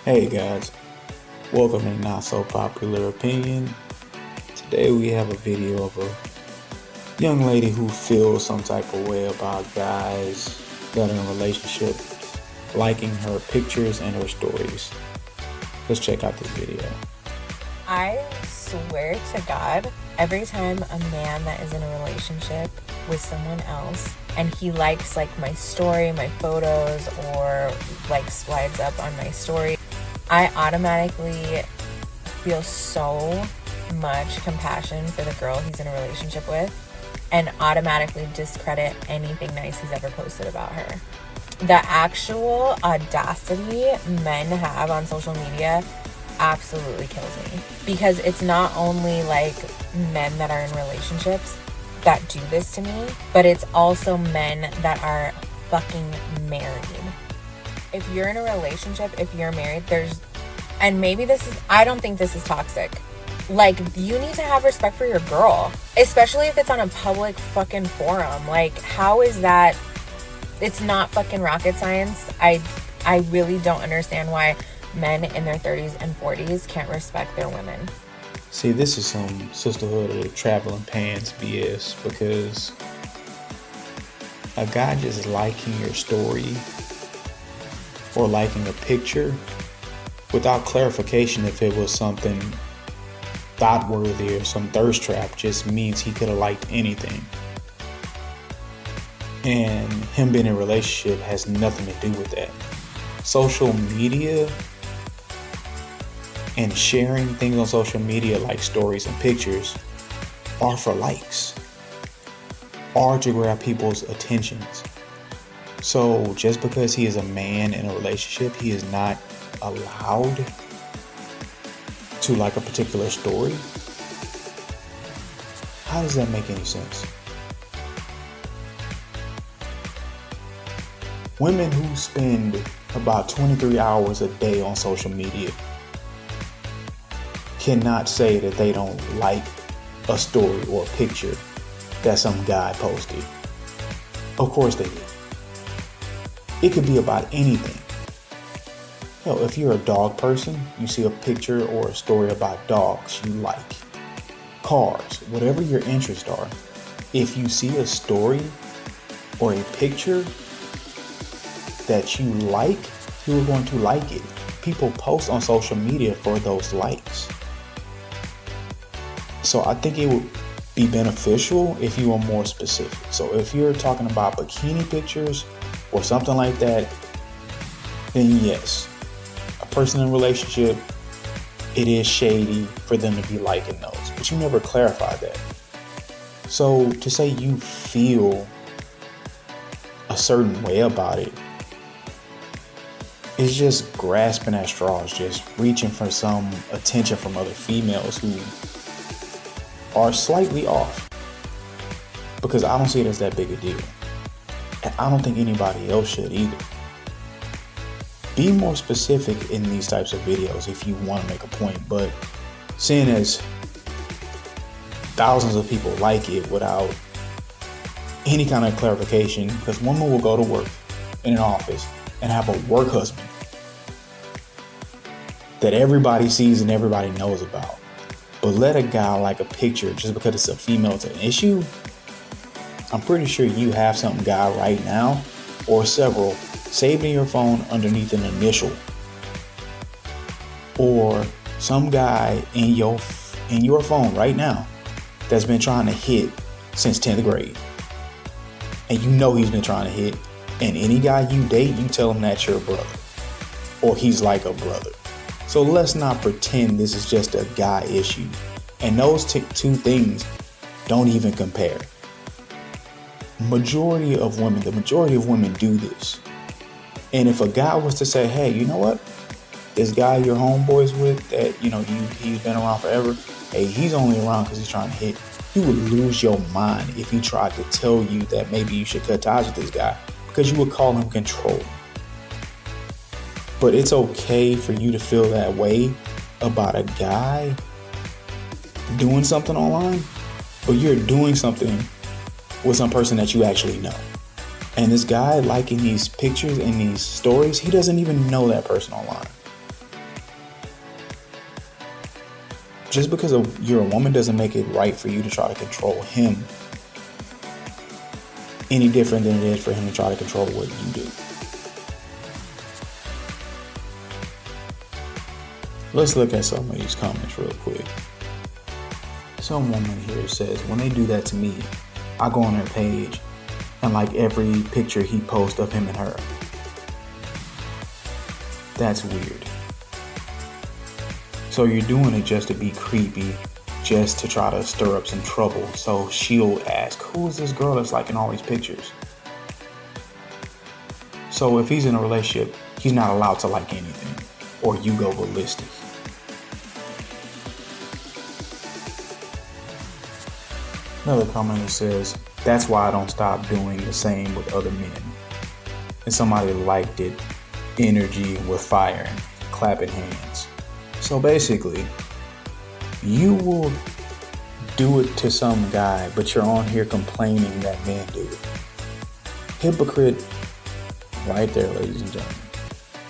Hey guys, welcome to Not So Popular Opinion. Today we have a video of a young lady who feels some type of way about guys that are in relationships liking her pictures and her stories. Let's check out this video. I swear to God, every time a man that is in a relationship with someone else and he likes like my story, my photos, or like slides up on my story, I automatically feel so much compassion for the girl he's in a relationship with and automatically discredit anything nice he's ever posted about her. The actual audacity men have on social media absolutely kills me, because it's not only like men that are in relationships that do this to me, but it's also men that are fucking married. If you're in a relationship, if you're married, and maybe I don't think this is toxic. Like, you need to have respect for your girl, especially if it's on a public fucking forum. Like, how is that? It's not fucking rocket science. I really don't understand why men in their 30s and 40s can't respect their women. See, this is some sisterhood of the traveling pants BS, because a guy just liking your story or liking a picture without clarification if it was something thought worthy or some thirst trap just means he could have liked anything. And him being in a relationship has nothing to do with that. Social media and sharing things on social media like stories and pictures are for likes, are to grab people's attentions. So just because he is a man in a relationship, he is not allowed to like a particular story? How does that make any sense? Women who spend about 23 hours a day on social media cannot say that they don't like a story or a picture that some guy posted. Of course they do. It could be about anything. Hell, if you're a dog person, you see a picture or a story about dogs you like, cars, whatever your interests are. If you see a story or a picture that you like, you are going to like it. People post on social media for those likes. So I think it would be beneficial if you were more specific. So if you're talking about bikini pictures or something like that, then yes, a person in a relationship, it is shady for them to be liking those. But you never clarify that. So to say you feel a certain way about it is just grasping at straws, just reaching for some attention from other females who are slightly off, because I don't see it as that big a deal, and I don't think anybody else should either. Be more specific in these types of videos if you want to make a point, but seeing as thousands of people like it without any kind of clarification, because women will go to work in an office and have a work husband that everybody sees and everybody knows about. But let a guy like a picture just because it's a female to an issue. I'm pretty sure you have some guy right now or several saved in your phone underneath an initial, or some guy in your phone right now that's been trying to hit since 10th grade, and you know he's been trying to hit. And any guy you date, you tell him that's your brother, or he's like a brother. So let's not pretend this is just a guy issue. And those two things don't even compare. The majority of women do this. And if a guy was to say, hey, you know what? This guy you're homeboys with that, he's been around forever. Hey, he's only around because he's trying to hit. You would lose your mind if he tried to tell you that maybe you should cut ties with this guy, because you would call him controlling. But it's okay for you to feel that way about a guy doing something online, but you're doing something with some person that you actually know. And this guy liking these pictures and these stories, he doesn't even know that person online. Just because you're a woman doesn't make it right for you to try to control him any different than it is for him to try to control what you do. Let's look at some of these comments real quick. Some woman here says, when they do that to me, I go on their page and like every picture he posts of him and her. That's weird. So you're doing it just to be creepy, just to try to stir up some trouble. So she'll ask, who is this girl that's liking all these pictures? So if he's in a relationship, he's not allowed to like anything, or you go ballistic. Another comment that says, that's why I don't stop doing the same with other men. And somebody liked it, energy with fire, clapping hands. So basically, you will do it to some guy, but you're on here complaining that men do it. Hypocrite right there, ladies and gentlemen.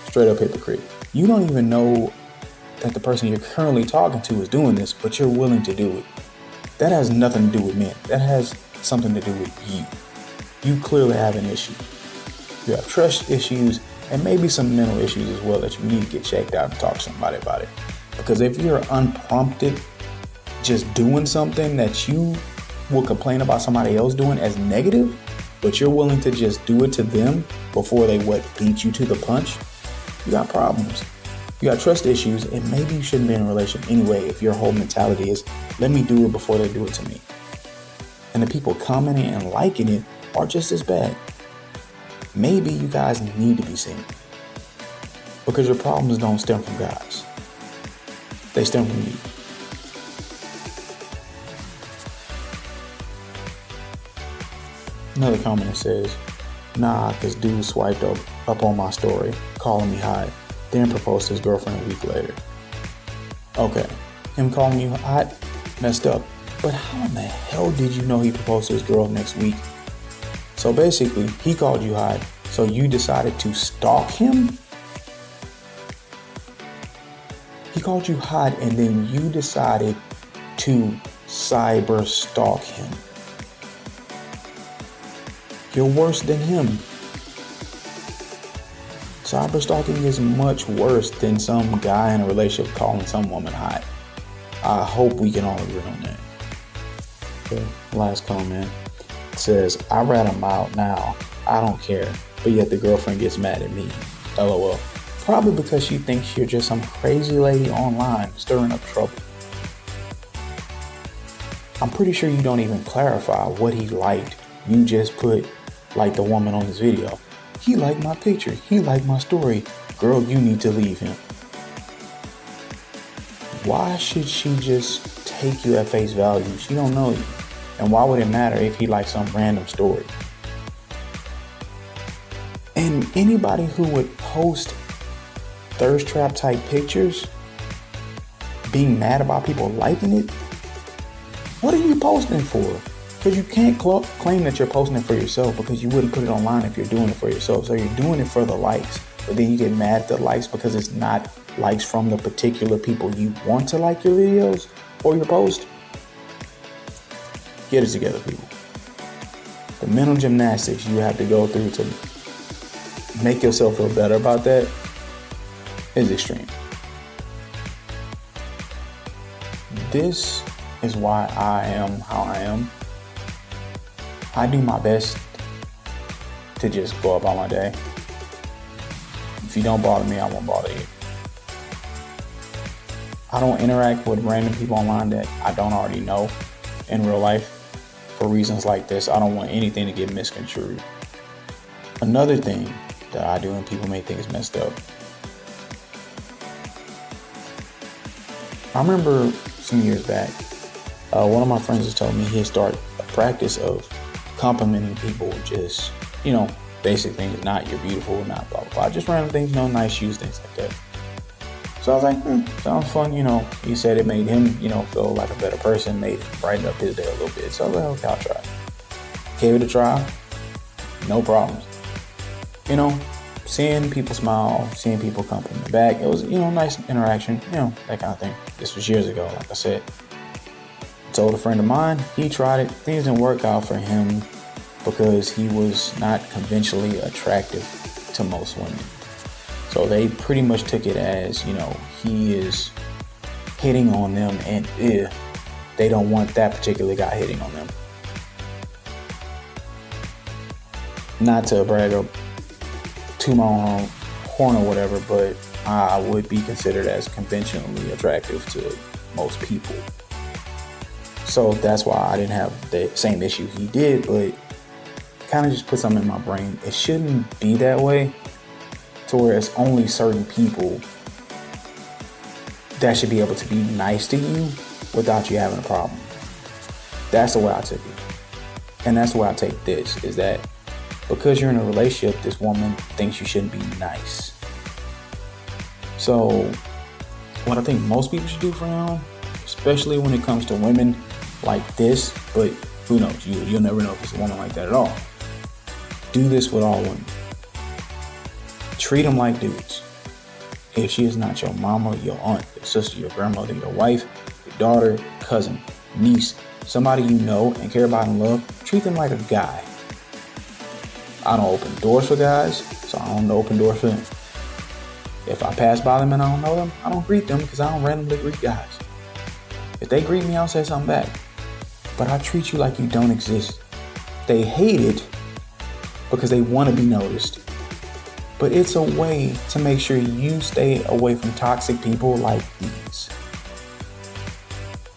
Straight up hypocrite. You don't even know that the person you're currently talking to is doing this, but you're willing to do it. That has nothing to do with men. That has something to do with you. You clearly have an issue. You have trust issues and maybe some mental issues as well that you need to get checked out and talk to somebody about it. Because if you're unprompted, just doing something that you will complain about somebody else doing as negative, but you're willing to just do it to them before they beat you to the punch, you got problems. You got trust issues, and maybe you shouldn't be in a relationship anyway if your whole mentality is, let me do it before they do it to me. And the people commenting and liking it are just as bad. Maybe you guys need to be single. Because your problems don't stem from guys. They stem from you. Another comment that says, nah, this dude swiped up on my story, calling me hot, then proposed to his girlfriend a week later. Okay, him calling you hot, messed up. But how in the hell did you know he proposed to his girl next week? So basically, he called you hot, so you decided to stalk him? He called you hot, and then you decided to cyber stalk him. You're worse than him. Cyber stalking is much worse than some guy in a relationship calling some woman hot. I hope we can all agree on that. Okay, last comment says, I rat him out now. I don't care. But yet the girlfriend gets mad at me. LOL. Probably because she thinks you're just some crazy lady online stirring up trouble. I'm pretty sure you don't even clarify what he liked. You just put, like the woman on this video, he liked my picture. He liked my story. Girl, you need to leave him. Why should she just take you at face value? She don't know you. And why would it matter if he liked some random story? And anybody who would post thirst trap type pictures, being mad about people liking it, what are you posting for? Because you can't claim that you're posting it for yourself, because you wouldn't put it online if you're doing it for yourself. So you're doing it for the likes, but then you get mad at the likes because it's not likes from the particular people you want to like your videos or your post. Get it together, people. The mental gymnastics you have to go through to make yourself feel better about that is extreme. This is why I am how I am. I do my best to just go about my day. If you don't bother me, I won't bother you. I don't interact with random people online that I don't already know in real life for reasons like this. I don't want anything to get misconstrued. Another thing that I do and people may think is messed up. I remember some years back, one of my friends was telling me he had started a practice of complimenting people, just, basic things, not you're beautiful, not blah, blah, blah, just random things, nice shoes, things like that. So I was like, sounds fun, He said it made him, feel like a better person, made him brighten up his day a little bit. So I was like, okay, I'll try it. Gave it a try, no problems. seeing people smile, seeing people come from the back, it was, nice interaction, that kind of thing. This was years ago, like I said. Told a friend of mine, he tried it. Things didn't work out for him because he was not conventionally attractive to most women. So they pretty much took it as, he is hitting on them, and they don't want that particular guy hitting on them. Not to brag up to my own horn or whatever, but I would be considered as conventionally attractive to most people. So that's why I didn't have the same issue he did, but kind of just put something in my brain. It shouldn't be that way, to where it's only certain people that should be able to be nice to you without you having a problem. That's the way I took it. And that's the way I take this, is that because you're in a relationship, this woman thinks you shouldn't be nice. So what I think most people should do for now, especially when it comes to women like this, but who knows, you'll never know if it's a woman like that at all. Do this with all women. Treat them like dudes. If she is not your mama, your aunt, your sister, your grandmother, your wife, your daughter, cousin, niece, somebody you know and care about and love, treat them like a guy. I don't open doors for guys, so I don't open doors for them. If I pass by them and I don't know them, I don't greet them because I don't randomly greet guys. If they greet me, I'll say something back. But I treat you like you don't exist. They hate it because they want to be noticed. But it's a way to make sure you stay away from toxic people like these.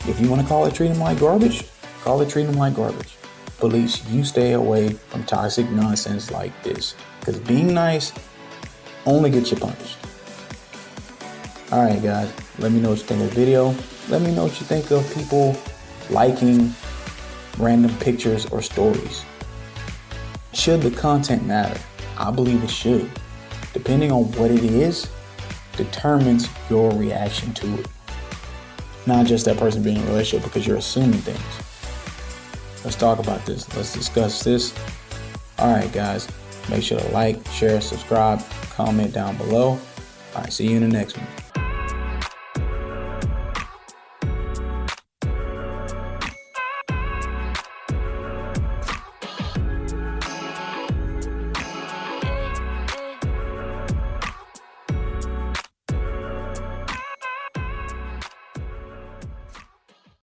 If you want to call it treating them like garbage, call it treating them like garbage. But at least you stay away from toxic nonsense like this. Because being nice only gets you punished. Alright guys, let me know what you think of the video. Let me know what you think of people liking random pictures or stories. Should the content matter? I believe it should. Depending on what it is, determines your reaction to it. Not just that person being in a relationship, because you're assuming things. Let's talk about this. Let's discuss this. Alright guys, make sure to like, share, subscribe, comment down below. Alright, see you in the next one.